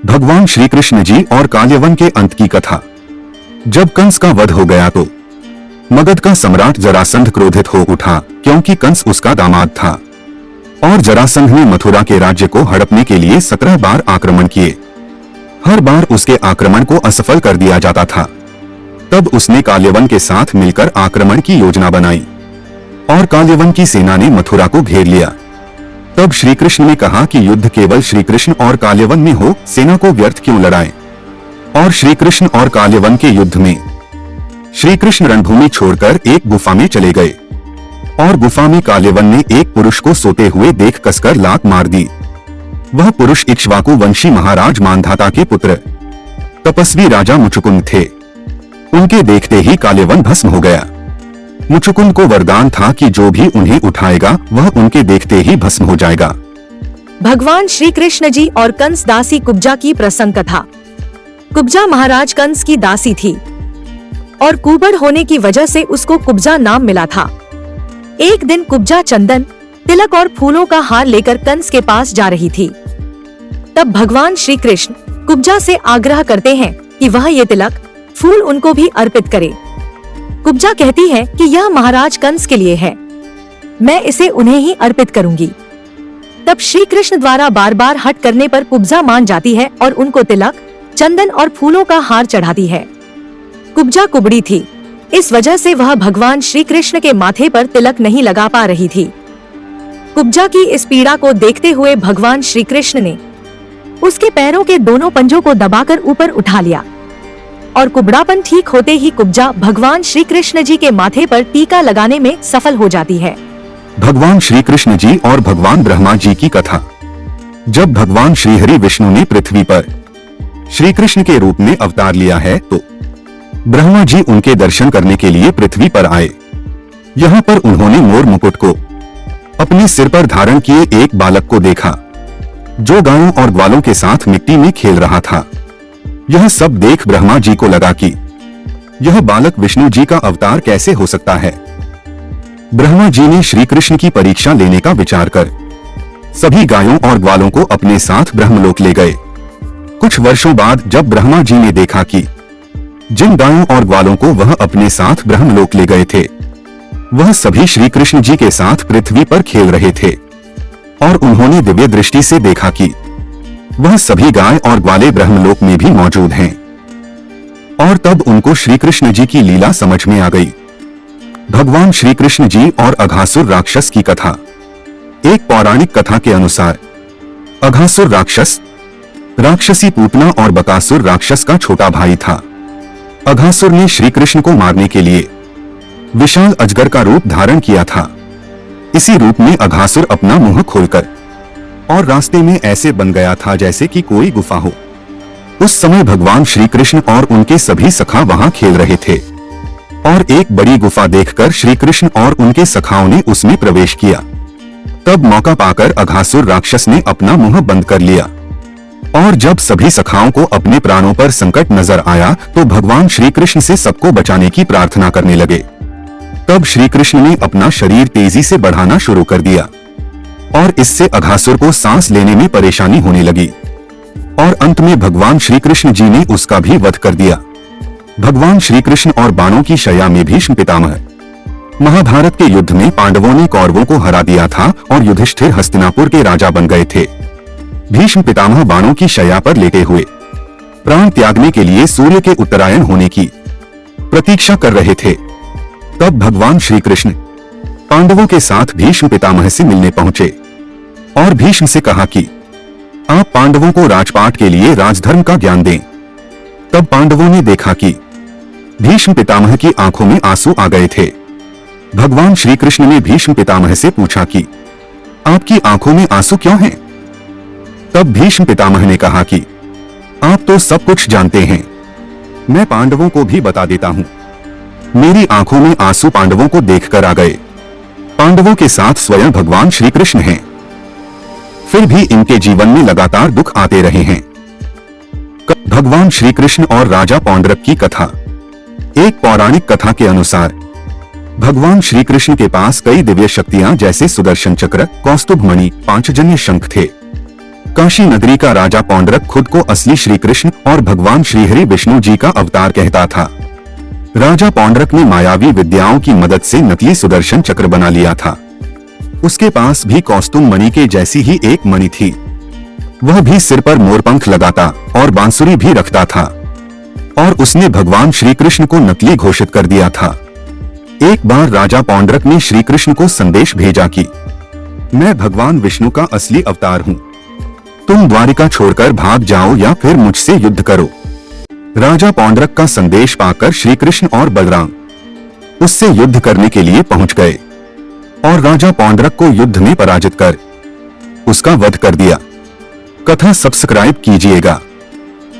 भगवान श्री कृष्ण जी और काल्यवन के अंत की कथा। जब कंस का वध हो गया तो मगध का सम्राट जरासंध क्रोधित हो उठा, क्योंकि कंस उसका दामाद था और जरासंध ने मथुरा के राज्य को हड़पने के लिए 17 बार आक्रमण किए। हर बार उसके आक्रमण को असफल कर दिया जाता था। तब उसने काल्यवन के साथ मिलकर आक्रमण की योजना बनाई और काल्यवन की सेना ने मथुरा को घेर लिया। तब श्री कृष्ण ने कहा कि युद्ध केवल श्री कृष्ण और काल्यवन में हो, सेना को व्यर्थ क्यों लड़ाएं। और श्री कृष्ण और काल्यवन के युद्ध में श्री कृष्ण रणभूमि छोड़कर एक गुफा में चले गए और गुफा में काल्यवन ने एक पुरुष को सोते हुए देख कसकर लात मार दी। वह पुरुष इक्ष्वाकु वंशी महाराज मांधाता के पुत्र तपस्वी राजा मुचुकुंद थे। उनके देखते ही काल्यवन भस्म हो गया। मुचुकुंद को वरदान था कि जो भी उन्हें उठाएगा वह उनके देखते ही भस्म हो जाएगा। भगवान श्री कृष्ण जी और कंस दासी कुब्जा की प्रसंग कथा। कुब्जा महाराज कंस की दासी थी और कुबड़ होने की वजह से उसको कुब्जा नाम मिला था। एक दिन कुब्जा चंदन, तिलक और फूलों का हार लेकर कंस के पास जा रही थी। तब भगवान श्री कृष्ण कुब्जा से आग्रह करते हैं कि वह ये तिलक, फूल उनको भी अर्पित करे। कुब्जा कहती है कि यह महाराज कंस के लिए है, मैं इसे उन्हें ही अर्पित करूंगी। तब श्री कृष्ण द्वारा बार बार हट करने पर कुब्जा मान जाती है और उनको तिलक, चंदन और फूलों का हार चढ़ाती है। कुब्जा कुबड़ी थी, इस वजह से वह भगवान श्री कृष्ण के माथे पर तिलक नहीं लगा पा रही थी। कुब्जा की इस पीड़ा को देखते हुए भगवान श्री कृष्ण ने उसके पैरों के दोनों पंजों को दबाकर ऊपर उठा लिया और कुबड़ापन ठीक होते ही कुब्जा भगवान श्री कृष्ण जी के माथे पर टीका लगाने में सफल हो जाती है। भगवान श्री कृष्ण जी और भगवान ब्रह्मा जी की कथा। जब भगवान श्री हरि विष्णु ने पृथ्वी पर श्री कृष्ण के रूप में अवतार लिया है तो ब्रह्मा जी उनके दर्शन करने के लिए पृथ्वी पर आए। यहाँ पर उन्होंने मोर मुकुट को अपने सिर पर धारण किए एक बालक को देखा जो गायों और ग्वालों के साथ मिट्टी में खेल रहा था। यह सब देख ब्रह्मा जी को लगा कि यह बालक विष्णु जी का अवतार कैसे हो सकता है। ब्रह्मा जी ने श्री कृष्ण की परीक्षा लेने का विचार कर सभी गायों और ग्वालों को अपने साथ ब्रह्मलोक ले गए। कुछ वर्षों बाद जब ब्रह्मा जी ने देखा कि जिन गायों और ग्वालों को वह अपने साथ ब्रह्मलोक ले गए थे वह सभी श्री कृष्ण जी के साथ पृथ्वी पर खेल रहे थे और उन्होंने दिव्य दृष्टि से देखा कि वह सभी गाय और ग्वाले ब्रह्मलोक में भी मौजूद हैं। और तब उनको श्री कृष्ण जी की लीला समझ में आ गई। भगवान श्री कृष्ण जी और अघासुर राक्षस की कथा। एक पौराणिक कथा के अनुसार अघासुर राक्षस राक्षसी पूतना और बकासुर राक्षस का छोटा भाई था। अघासुर ने श्री कृष्ण को मारने के लिए विशाल अजगर का रूप धारण किया था। इसी रूप में अघासुर अपना मुंह खोलकर और रास्ते में ऐसे बन गया था जैसे कि कोई गुफा हो। उस समय भगवान श्री कृष्ण और उनके सभी सखा वहां खेल रहे थे और एक बड़ी गुफा देखकर श्री कृष्ण और उनके सखाओं ने उसमें प्रवेश किया। तब मौका पाकर अघासुर राक्षस ने अपना मुंह बंद कर लिया और जब सभी सखाओं को अपने प्राणों पर संकट नजर आया तो भगवान श्री कृष्ण से सबको बचाने की प्रार्थना करने लगे। तब श्री कृष्ण ने अपना शरीर तेजी से बढ़ाना शुरू कर दिया और इससे अघासुर को सांस लेने में परेशानी होने लगी और अंत में भगवान श्री कृष्ण जी ने उसका भी वध कर दिया। भगवान श्री कृष्ण और बाणों की शैया में भीष्म पितामह। महाभारत के युद्ध में पांडवों ने कौरवों को हरा दिया था और युधिष्ठिर हस्तिनापुर के राजा बन गए थे। भीष्म पितामह बाणों की शैया पर लेटे हुए प्राण त्यागने के लिए सूर्य के उत्तरायण होने की प्रतीक्षा कर रहे थे। तब भगवान श्री कृष्ण पांडवों के साथ भीष्म पितामह से मिलने पहुंचे और भीष्म से कहा कि आप पांडवों को राजपाट के लिए राजधर्म का ज्ञान दें। तब पांडवों ने देखा कि भीष्म पितामह की आंखों में आंसू आ गए थे। भगवान श्री कृष्ण ने भीष्म पितामह से पूछा कि आपकी आंखों में आंसू क्यों हैं? तब भीष्म पितामह ने कहा कि आप तो सब कुछ जानते हैं, मैं पांडवों को भी बता देता हूं। मेरी आंखों में आंसू पांडवों को देखकर आ गए। पांडवों के साथ स्वयं भगवान श्री कृष्ण हैं, फिर भी इनके जीवन में लगातार दुख आते रहे हैं। भगवान श्री कृष्ण और राजा पौंड्रक की कथा। एक पौराणिक कथा के अनुसार भगवान श्री कृष्ण के पास कई दिव्य शक्तियां जैसे सुदर्शन चक्र, कौस्तुभ मणि, पांचजन्य शंख थे। काशी नगरी का राजा पौंड्रक खुद को असली श्री कृष्ण और भगवान श्रीहरि विष्णु जी का अवतार कहता था। राजा पौंड्रक ने मायावी विद्याओं की मदद से नकली सुदर्शन चक्र बना लिया था। उसके पास भी कौस्तुम मणि के जैसी ही एक मणि थी। वह भी सिर पर मोरपंख लगाता और बांसुरी भी रखता था। और उसने भगवान श्री कृष्ण को नकली घोषित कर दिया था। एक बार राजा पौंड्रक ने श्री कृष्ण को संदेश भेजा कि मैं भगवान विष्णु का असली अवतार हूँ। तुम द्वारिका छोड़कर भाग जाओ या फिर मुझसे युद्ध करो। राजा पौंड्रक का संदेश पाकर श्री कृष्ण और बलराम उससे युद्ध करने के लिए पहुंच गए और राजा पौंड्रक को युद्ध में पराजित कर उसका वध कर दिया। कथा सब्सक्राइब कीजिएगा।